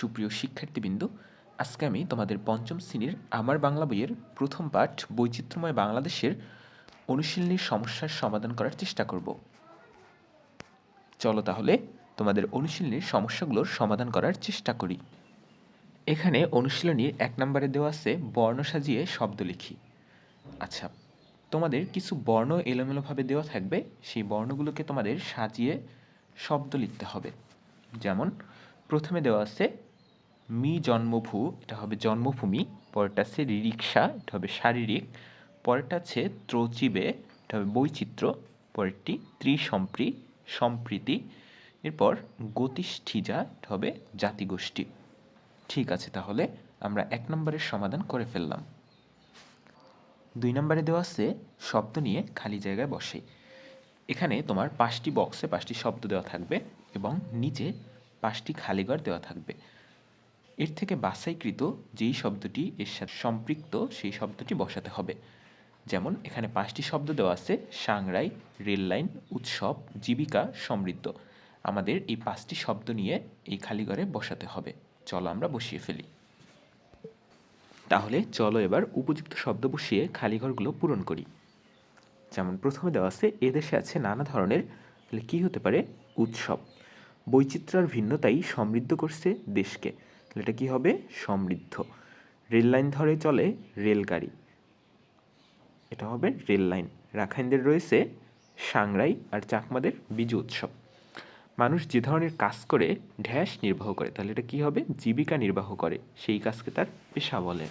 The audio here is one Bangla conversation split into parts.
সুপ্রিয় শিক্ষার্থীবৃন্দ, আজকে আমি তোমাদের পঞ্চম শ্রেণীর আমার বাংলা বইয়ের প্রথম পাঠ বৈচিত্র্যময় বাংলাদেশের অনুশীলনীর সমস্যার সমাধান করার চেষ্টা করব। চলো তাহলে তোমাদের অনুশীলনীর সমস্যাগুলোর সমাধান করার চেষ্টা করি। এখানে অনুশীলনীর 1 নম্বরে দেওয়া আছে বর্ণ সাজিয়ে শব্দ লিখি। আচ্ছা, তোমাদের কিছু বর্ণ এলোমেলোভাবে দেওয়া থাকবে, সেই বর্ণগুলোকে তোমাদের সাজিয়ে শব্দ লিখতে হবে। যেমন প্রথমে দেওয়া আছে মি জন্মভূ, এটা হবে জন্মভূমি। পরেরটা আছে রিক্সা, এটা হবে শারীরিক। পরেরটা আছে ত্রচিবে, এটা হবে বৈচিত্র্য। পরেরটি ত্রিসম্প্রী, সম্প্রীতি। এরপর গতিষ্ঠিজা, এটা হবে জাতিগোষ্ঠী। ঠিক আছে, তাহলে আমরা 1 নম্বরের সমাধান করে ফেললাম। 2 নম্বরে দেওয়া আছে শব্দ নিয়ে খালি জায়গায় বসে। এখানে তোমার 5টি বক্সে 5টি শব্দ দেওয়া থাকবে এবং নিচে 5টি খালি ঘর দেওয়া থাকবে। এর থেকে বাছাইকৃত যেই শব্দটি এর সাথে সম্পৃক্ত সেই শব্দটি বসাতে হবে। যেমন এখানে 5টি শব্দ দেওয়া আছে: সাংরাই, রেললাইন, উৎসব, জীবিকা, সমৃদ্ধ। আমাদের এই 5টি শব্দ নিয়ে এই খালি ঘরে বসাতে হবে। চলো আমরা বসিয়ে ফেলি। তাহলে চলো এবার উপযুক্ত শব্দ বসিয়ে খালি ঘরগুলো পূরণ করি। যেমন প্রথমে দেওয়া আছে এদেশে আছে নানা ধরনের, তাহলে কী হতে পারে? উৎসব। বৈচিত্র্য আর ভিন্নতাই সমৃদ্ধ করছে দেশকে, তাহলে এটা কী হবে? সমৃদ্ধ। রেল লাইন ধরে চলে রেলগাড়ি, এটা হবে রেল লাইন। রাখাইনদের রয়েছে সাংরাই আর চাকমাদের বিজু উৎসব। মানুষ যে ধরনের কাজ করে ঢ্যাস নির্বাহ করে, তাহলে এটা কী হবে? জীবিকা নির্বাহ করে, সেই কাজকে তার পেশা বলে।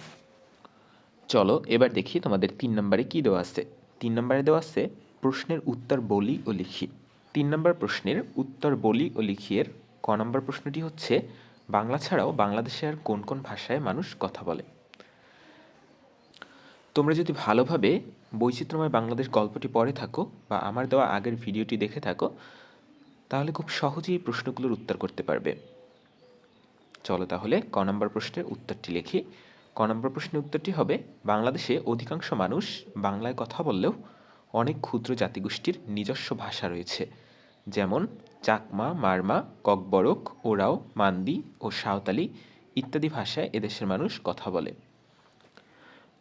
চলো এবার দেখি তোমাদের 3 নম্বরে কী দেওয়া আছে। 3 নম্বরে দেওয়া আছে প্রশ্নের উত্তর বলি ও লিখি। 3 নম্বর প্রশ্নের উত্তর বলি ও লিখি এর ক নম্বর প্রশ্নটি হচ্ছে বাংলা ছাড়াও বাংলাদেশে আর কোন কোন ভাষায় মানুষ কথা বলে। তোমরা যদি ভালোভাবে বৈচিত্র্যময় বাংলাদেশ গল্পটি পড়ে থাকো বা আমার দেওয়া আগের ভিডিওটি দেখে থাকো, তাহলে খুব সহজেই প্রশ্নগুলোর উত্তর করতে পারবে। চলো তাহলে ক নম্বর প্রশ্নের উত্তরটি লিখি। ক নম্বর প্রশ্নের উত্তরটি হবে বাংলাদেশে অধিকাংশ মানুষ বাংলায় কথা বললেও অনেক ক্ষুদ্র জাতিগোষ্ঠীর নিজস্ব ভাষা রয়েছে, যেমন চাকমা, মারমা, ককবরক, ওরাও, মান্দি ও সাঁওতালি ইত্যাদি ভাষায় এদেশের মানুষ কথা বলে।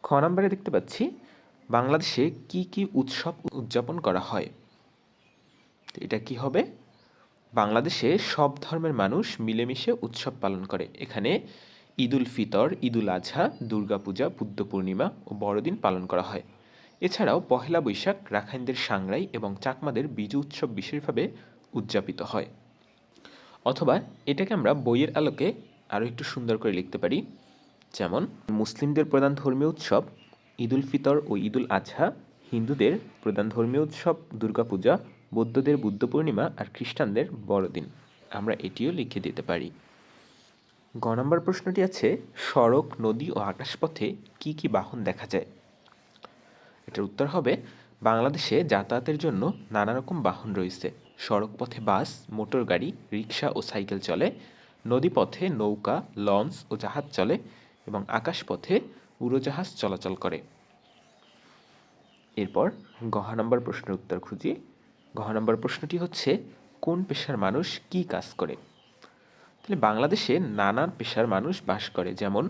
খ নম্বরে দেখতে পাচ্ছি বাংলাদেশে কি কি উৎসব উদযাপন করা হয়। এটা কি হবে? বাংলাদেশে সব ধর্মের মানুষ মিলেমিশে উৎসব পালন করে। এখানে ঈদুল ফিতর, ঈদুল আজহা, দুর্গাপূজা, বুদ্ধ পূর্ণিমা ও বড়দিন পালন করা হয়। এছাড়াও পহেলা বৈশাখ রাখাইনদের সাংরাই এবং চাকমাদের বিজু উৎসব বিশেষভাবে উদযাপিত হয়। অথবা এটাকে আমরা বইয়ের আলোকে আরও একটু সুন্দর করে লিখতে পারি। যেমন মুসলিমদের প্রধান ধর্মীয় উৎসব ঈদুল ফিতর ও ঈদুল আজহা, হিন্দুদের প্রধান ধর্মীয় উৎসব দুর্গাপূজা, বৌদ্ধদের বুদ্ধ পূর্ণিমা আর খ্রিস্টানদের বড়দিন। আমরা এটিও লিখে দিতে পারি। গ নম্বর প্রশ্নটি আছে সড়ক, নদী ও আকাশপথে কি কি বাহন দেখা যায়। এটার উত্তর হবে বাংলাদেশে যাতায়াতের জন্য নানা রকম বাহন রয়েছে। সড়ক পথে বাস, মোটর গাড়ি, রিক্সা ও সাইকেল চলে। নদীপথে নৌকা, লঞ্চ ও জাহাজ চলে এবং আকাশপথে উড়োজাহাজ চলাচল করে। এরপর গহ নম্বর প্রশ্নের উত্তর খুঁজি। গহ নম্বর প্রশ্নটি হচ্ছে কোন পেশার মানুষ কি কাজ করে। তাহলে বাংলাদেশে নানা পেশার মানুষ বাস করে, যেমন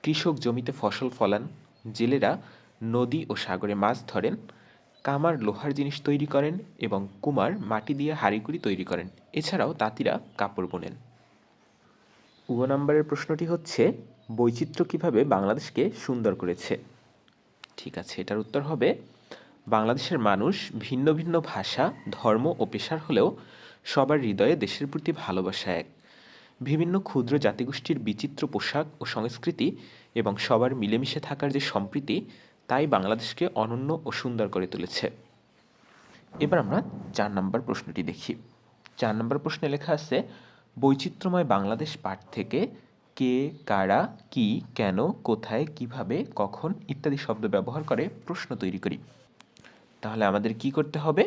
কৃষক জমিতে ফসল ফলান, জেলেরা নদী ও সাগরে মাছ ধরেন, কামার লোহার জিনিস তৈরি করেন এবং কুমার মাটি দিয়ে হাঁড়িকুড়ি তৈরি করেন। এছাড়াও তাঁতিরা কাপড় বোনেন। গ নম্বরের প্রশ্নটি হচ্ছে বৈচিত্র্য কিভাবে বাংলাদেশকে সুন্দর করেছে। ঠিক আছে, এটার উত্তর হবে বাংলাদেশের মানুষ ভিন্ন ভিন্ন ভাষা, ধর্ম ও পেশার হলেও সবার হৃদয়ে দেশের প্রতি ভালোবাসা এক। বিভিন্ন ক্ষুদ্র জাতিগোষ্ঠীর বিচিত্র পোশাক ও সংস্কৃতি এবং সবার মিলেমিশে থাকার যে সম্প্রীতি, তাই বাংলাদেশকে অনন্য ও সুন্দর করে তুলেছে। এবার আমরা 4 নম্বর প্রশ্নটি দেখি। 4 নম্বর প্রশ্নে লেখা আছে বৈচিত্র্যময় বাংলাদেশ পাঠ থেকে কে, কারা, কি, কেন, কোথায়, কিভাবে, কখন ইত্যাদি শব্দ ব্যবহার করে প্রশ্ন তৈরি করি। তাহলে আমাদের কি করতে হবে?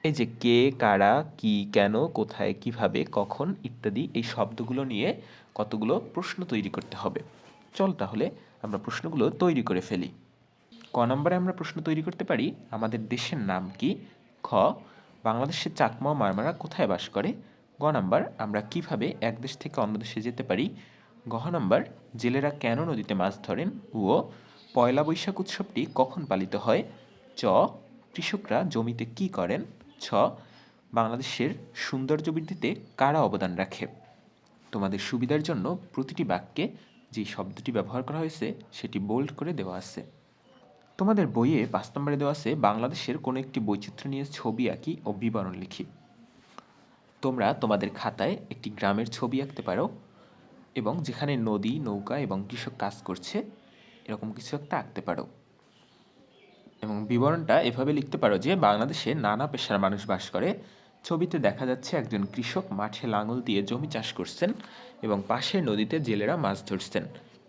এই যে কে, কারা, কি, কেন, কোথায়, কিভাবে, কখন ইত্যাদি এই শব্দগুলো নিয়ে কতগুলো প্রশ্ন তৈরি করতে হবে। চল তাহলে আমরা প্রশ্নগুলো তৈরি করে ফেলি। ক নম্বরে আমরা প্রশ্ন তৈরি করতে পারি আমাদের দেশের নাম কি। খ বাংলাদেশের চাকমা ও মারমারা কোথায় বাস করে। গ নাম্বার, আমরা কিভাবে এক দেশ থেকে অন্য দেশে যেতে পারি? ঘ নাম্বার, জেলেরা কেন নদীতে মাছ ধরেন? ও পয়লা বৈশাখ উৎসবটি কখন পালিত হয়? চ কৃষকরা জমিতে কি করেন? ছ বাংলাদেশের সৌন্দর্য বৃদ্ধিতে কারা অবদান রাখে? তোমাদের সুবিধার জন্য প্রতিটি বাক্যে যে শব্দটি ব্যবহার করা হয়েছে সেটি বোল্ড করে দেওয়া আছে। তোমাদের বইয়ে 5 নম্বরে দেওয়া আছে বাংলাদেশের কোনো একটি বৈচিত্র্য নিয়ে ছবি আঁকি ও বিবরণ লিখি। তোমরা তোমাদের খাতায় একটি গ্রামের ছবি আঁকতে পারো এবং যেখানে নদী, নৌকা এবং কৃষক কাজ করছে এরকম কিছু একটা আঁকতে পারো। এবং বিবরণটা এভাবে লিখতে পারো যে বাংলাদেশে নানা পেশার মানুষ বাস করে। ছবিতে দেখা যাচ্ছে একজন কৃষক মাঠে লাঙল দিয়ে জমি চাষ করছেন এবং পাশের নদীতে জেলেরা মাছ ধরছেন।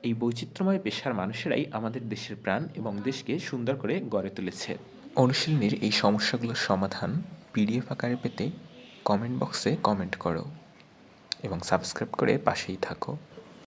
এই বৈচিত্র্যময় পেশার মানুষেরাই আমাদের দেশের প্রাণ এবং দেশকে সুন্দর করে গড়ে তুলেছে। অনুশীলনীর এই সমস্যাগুলোর সমাধান পিডিএফ আকারে পেতে কমেন্ট বক্সে কমেন্ট করো এবং সাবস্ক্রাইব করে পাশেই থাকো।